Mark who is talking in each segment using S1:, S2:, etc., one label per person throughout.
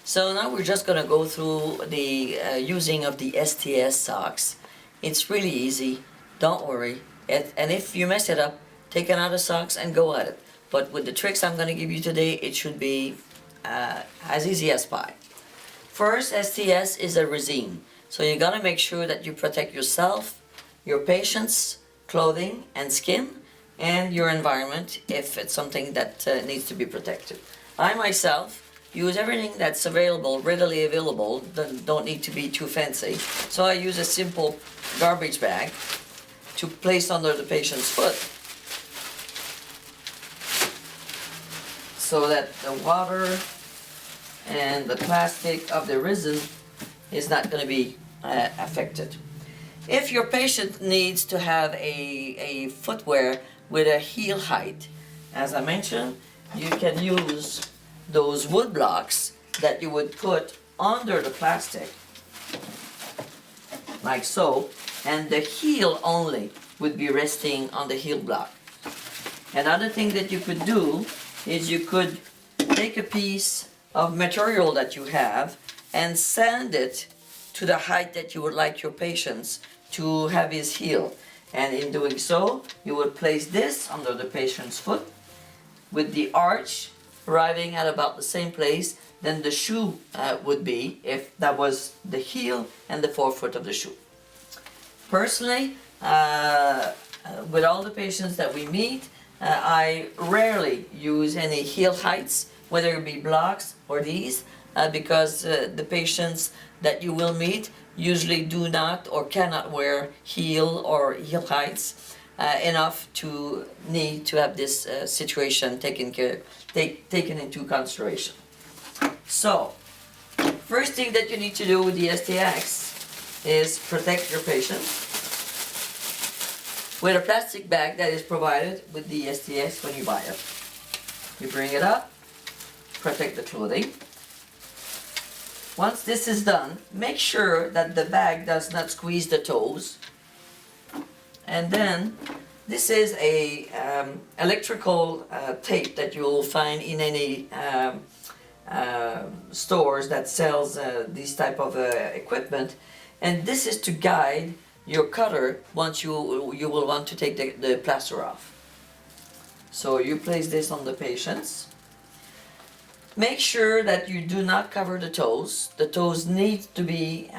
S1: So now we're just gonna go through the using of the STS socks. It's really easy, don't worry. And if you mess it up, take another socks and go at it. But with the tricks I'm gonna give you today, it should be as easy as pie. First, STS is a resin. So you gotta make sure that you protect yourself, your patient's clothing and skin, and your environment if it's something that needs to be protected. I myself use everything that's available, readily available, don't need to be too fancy. So I use a simple garbage bag to place under the patient's foot so that the water and the plastic of the resin is not going to be affected. If your patient needs to have a footwear with a heel height, as I mentioned, you can use those wood blocks that you would put under the plastic, like so, and the heel only would be resting on the heel block. Another thing that you could do is you could take a piece of material that you have and sand it to the height that you would like your patients to have his heel. And in doing so, you would place this under the patient's foot with the arch arriving at about the same place than the shoe would be if that was the heel and the forefoot of the shoe. Personally, with all the patients that we meet, I rarely use any heel heights, whether it be blocks or these, because the patients that you will meet usually do not or cannot wear heel or heel heights enough to need to have this situation taken into consideration. So, first thing that you need to do with the STX is protect your patient with a plastic bag that is provided with the STX when you buy it. You bring it up, protect the clothing. Once this is done, make sure that the bag does not squeeze the toes. And then, this is a electrical tape that you will find in any stores that sells this type of equipment. And this is to guide your cutter once you will want to take the plaster off. So you place this on the patients. Make sure that you do not cover the toes. The toes need to be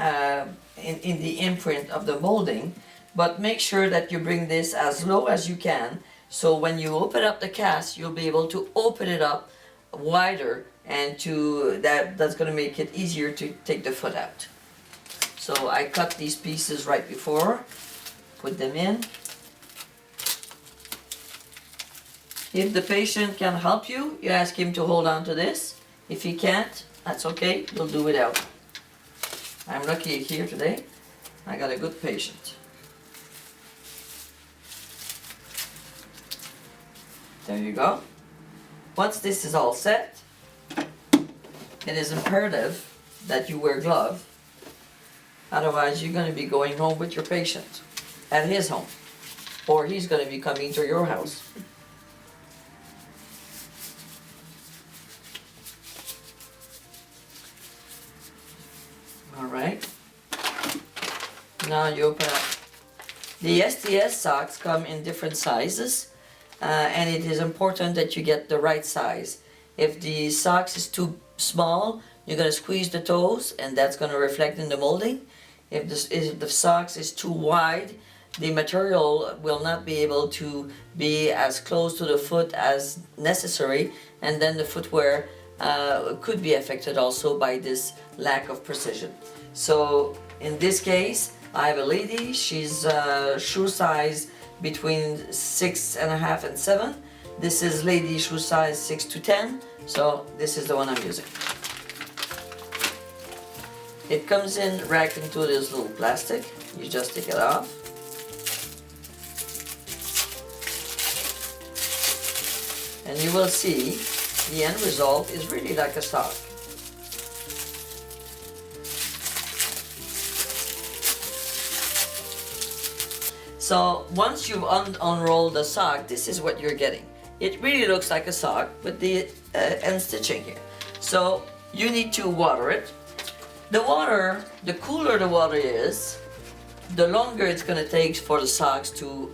S1: in the imprint of the molding, but make sure that you bring this as low as you can, so when you open up the cast, you'll be able to open it up wider, and that's going to make it easier to take the foot out. So I cut these pieces right before, put them in. If the patient can help you, you ask him to hold on to this. If he can't, that's okay, you'll do without. I'm lucky here today, I got a good patient. There you go. Once this is all set, it is imperative that you wear gloves. Otherwise, you're going to be going home with your patient at his home, or he's going to be coming to your house. All right. Now you open up. The STS socks come in different sizes, and it is important that you get the right size. If the socks is too small, you're going to squeeze the toes, and that's going to reflect in the molding. If the socks is too wide, the material will not be able to be as close to the foot as necessary, and then the footwear could be affected also by this lack of precision. So in this case, I have a lady, she's shoe size between 6.5 and 7. This is lady shoe size 6 to 10, so this is the one I'm using. It comes in wrapped into this little plastic. You just take it off. And you will see the end result is really like a sock. So once you've unrolled the sock, this is what you're getting. It really looks like a sock with the end stitching here. So you need to water it. The water, the cooler the water is, the longer it's going to take for the socks to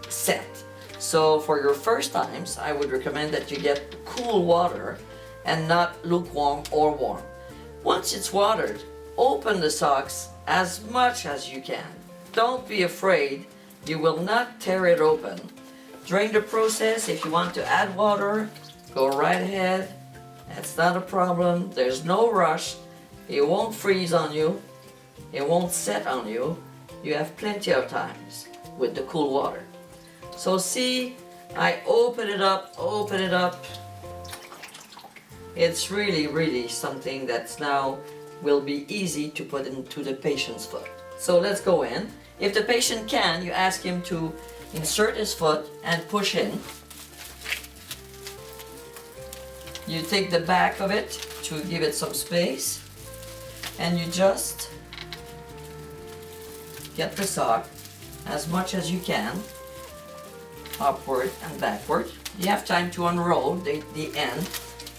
S1: set. So for your first times, I would recommend that you get cool water and not lukewarm or warm. Once it's watered, open the socks as much as you can. Don't be afraid, you will not tear it open. During the process, if you want to add water, go right ahead. That's not a problem, there's no rush. It won't freeze on you, it won't set on you. You have plenty of times with the cool water. So see, I open it up. It's really something that's now will be easy to put into the patient's foot. So let's go in. If the patient can, you ask him to insert his foot and push in. You take the back of it to give it some space, and you just get the sock as much as you can, upward and backward. You have time to unroll the end.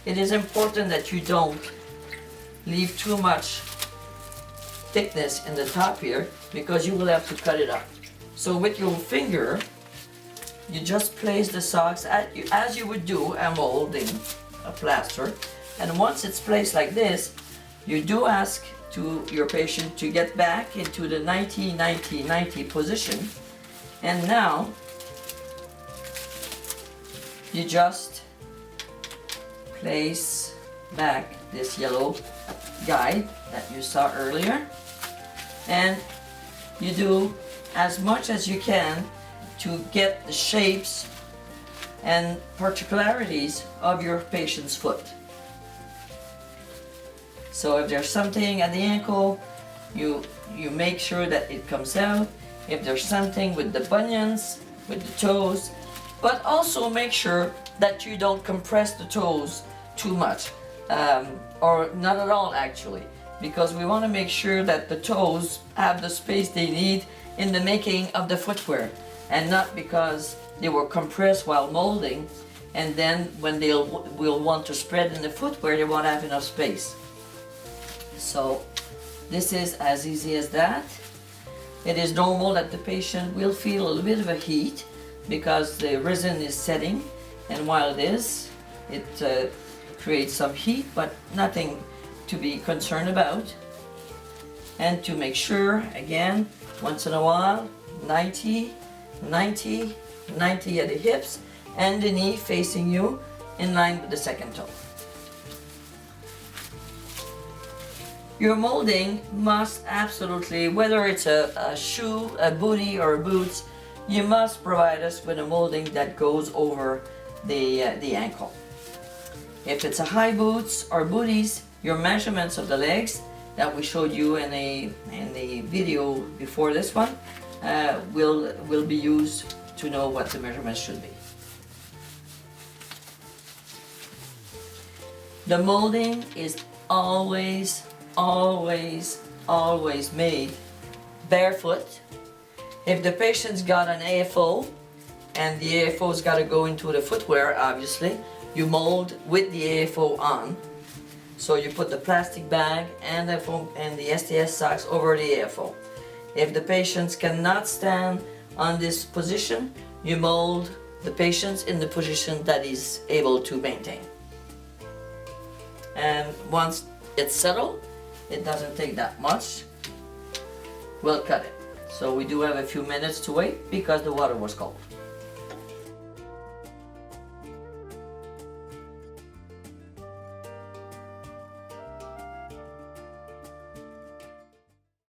S1: It is important that you don't leave too much thickness in the top here, because you will have to cut it up. So with your finger, you just place the socks as you would do a molding, a plaster. And once it's placed like this, you do ask to your patient to get back into the 90-90-90 position. And now, you just place back this yellow guide that you saw earlier, and you do as much as you can to get the shapes and particularities of your patient's foot. So if there's something at the ankle, you make sure that it comes out. If there's something with the bunions, with the toes, but also make sure that you don't compress the toes too much, or not at all actually, because we want to make sure that the toes have the space they need in the making of the footwear, and not because they were compressed while molding, and then when will want to spread in the footwear, they won't have enough space. So this is as easy as that. It is normal that the patient will feel a little bit of a heat because the resin is setting, and while it is, it creates some heat, but nothing to be concerned about. And to make sure, again, once in a while, 90, 90, 90 at the hips, and the knee facing you in line with the second toe. Your molding must absolutely, whether it's a shoe, a bootie, or a boots, you must provide us with a molding that goes over the ankle. If it's a high boots or booties, your measurements of the legs that we showed you in the video before this one will be used to know what the measurements should be. The molding is always made barefoot. If the patient's got an AFO, and the AFO's got to go into the footwear, obviously, you mold with the AFO on. So you put the plastic bag and the STS socks over the AFO. If the patients cannot stand on this position, you mold the patients in the position that is able to maintain. And once it's settled, it doesn't take that much, we'll cut it. So we do have a few minutes to wait because the water was cold.